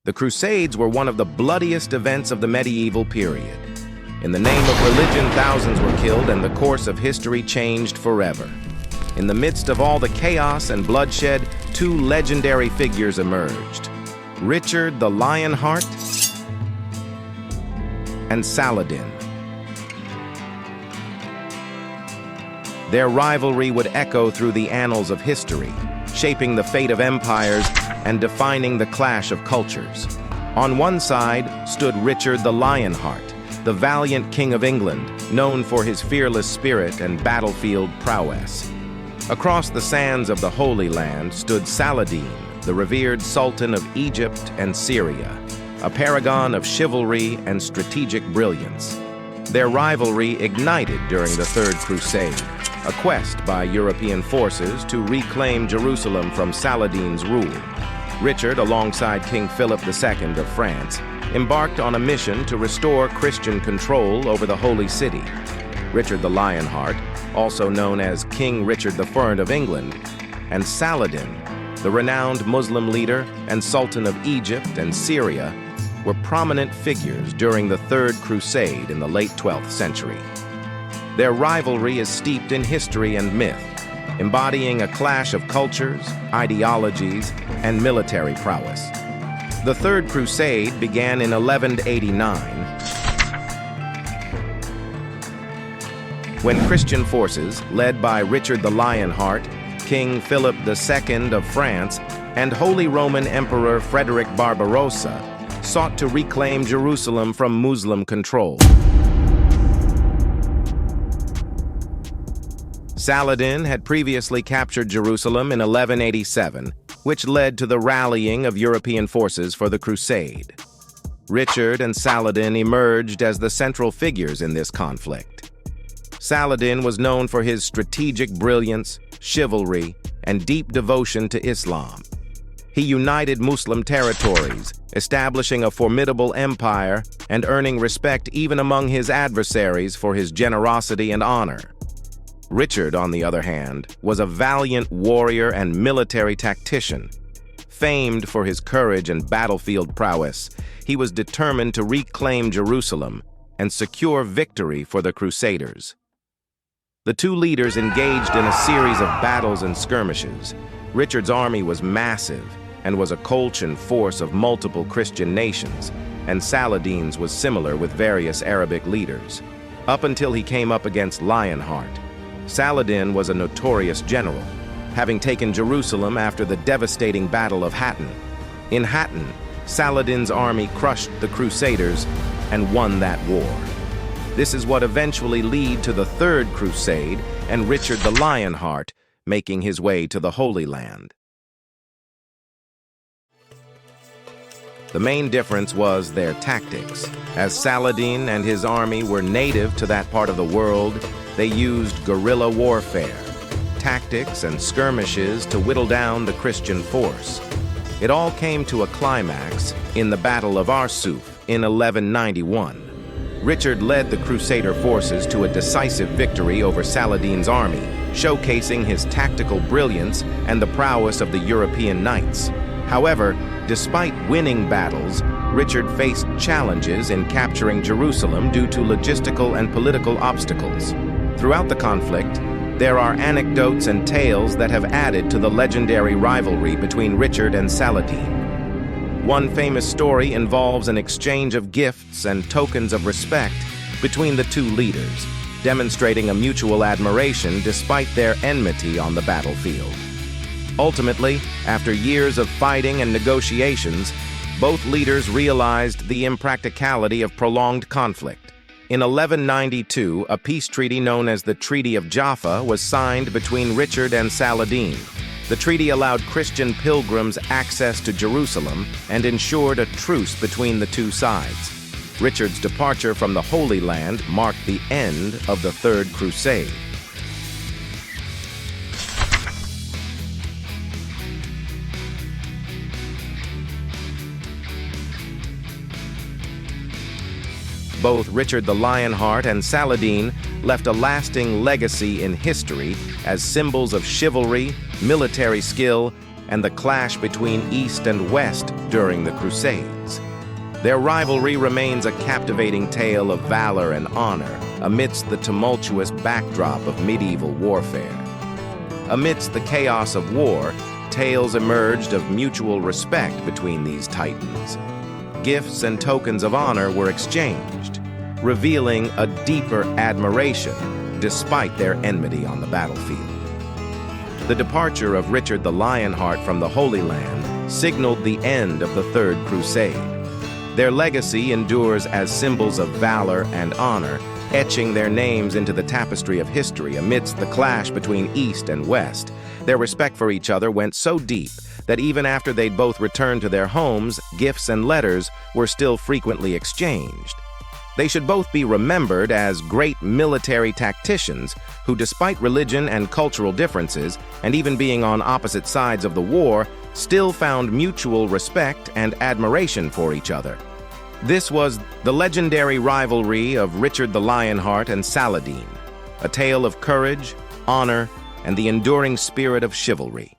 The Crusades were one of the bloodiest events of the medieval period. In the name of religion, thousands were killed and the course of history changed forever. In the midst of all the chaos and bloodshed, two legendary figures emerged: Richard the Lionheart and Saladin. Their rivalry would echo through the annals of history, shaping the fate of empires and defining the clash of cultures. On one side stood Richard the Lionheart, the valiant King of England, known for his fearless spirit and battlefield prowess. Across the sands of the Holy Land stood Saladin, the revered Sultan of Egypt and Syria, a paragon of chivalry and strategic brilliance. Their rivalry ignited during the Third Crusade, a quest by European forces to reclaim Jerusalem from Saladin's rule. Richard, alongside King Philip II of France, embarked on a mission to restore Christian control over the Holy City. Richard the Lionheart, also known as King Richard I of England, and Saladin, the renowned Muslim leader and Sultan of Egypt and Syria, were prominent figures during the Third Crusade in the late 12th century. Their rivalry is steeped in history and myth, embodying a clash of cultures, ideologies, and military prowess. The Third Crusade began in 1189, when Christian forces, led by Richard the Lionheart, King Philip II of France, and Holy Roman Emperor Frederick Barbarossa, sought to reclaim Jerusalem from Muslim control. Saladin had previously captured Jerusalem in 1187, which led to the rallying of European forces for the Crusade. Richard and Saladin emerged as the central figures in this conflict. Saladin was known for his strategic brilliance, chivalry, and deep devotion to Islam. He united Muslim territories, establishing a formidable empire and earning respect even among his adversaries for his generosity and honor. Richard, on the other hand, was a valiant warrior and military tactician. Famed for his courage and battlefield prowess, he was determined to reclaim Jerusalem and secure victory for the Crusaders. The two leaders engaged in a series of battles and skirmishes. Richard's army was massive and was a Colchian force of multiple Christian nations, and Saladin's was similar with various Arabic leaders. Up until he came up against Lionheart, Saladin was a notorious general, having taken Jerusalem after the devastating Battle of Hattin. In Hattin, Saladin's army crushed the Crusaders and won that war. This is what eventually led to the Third Crusade and Richard the Lionheart making his way to the Holy Land. The main difference was their tactics. As Saladin and his army were native to that part of the world, they used guerrilla warfare, tactics, and skirmishes to whittle down the Christian force. It all came to a climax in the Battle of Arsuf in 1191. Richard led the Crusader forces to a decisive victory over Saladin's army, showcasing his tactical brilliance and the prowess of the European knights. However, despite winning battles, Richard faced challenges in capturing Jerusalem due to logistical and political obstacles. Throughout the conflict, there are anecdotes and tales that have added to the legendary rivalry between Richard and Saladin. One famous story involves an exchange of gifts and tokens of respect between the two leaders, demonstrating a mutual admiration despite their enmity on the battlefield. Ultimately, after years of fighting and negotiations, both leaders realized the impracticality of prolonged conflict. In 1192, a peace treaty known as the Treaty of Jaffa was signed between Richard and Saladin. The treaty allowed Christian pilgrims access to Jerusalem and ensured a truce between the two sides. Richard's departure from the Holy Land marked the end of the Third Crusade. Both Richard the Lionheart and Saladin left a lasting legacy in history as symbols of chivalry, military skill, and the clash between East and West during the Crusades. Their rivalry remains a captivating tale of valor and honor amidst the tumultuous backdrop of medieval warfare. Amidst the chaos of war, tales emerged of mutual respect between these titans. Gifts and tokens of honor were exchanged, revealing a deeper admiration despite their enmity on the battlefield. The departure of Richard the Lionheart from the Holy Land signaled the end of the Third Crusade. Their legacy endures as symbols of valor and honor, etching their names into the tapestry of history amidst the clash between East and West. Their respect for each other went so deep that even after they'd both returned to their homes, gifts and letters were still frequently exchanged. They should both be remembered as great military tacticians who, despite religion and cultural differences, and even being on opposite sides of the war, still found mutual respect and admiration for each other. This was the legendary rivalry of Richard the Lionheart and Saladin, a tale of courage, honor, and the enduring spirit of chivalry.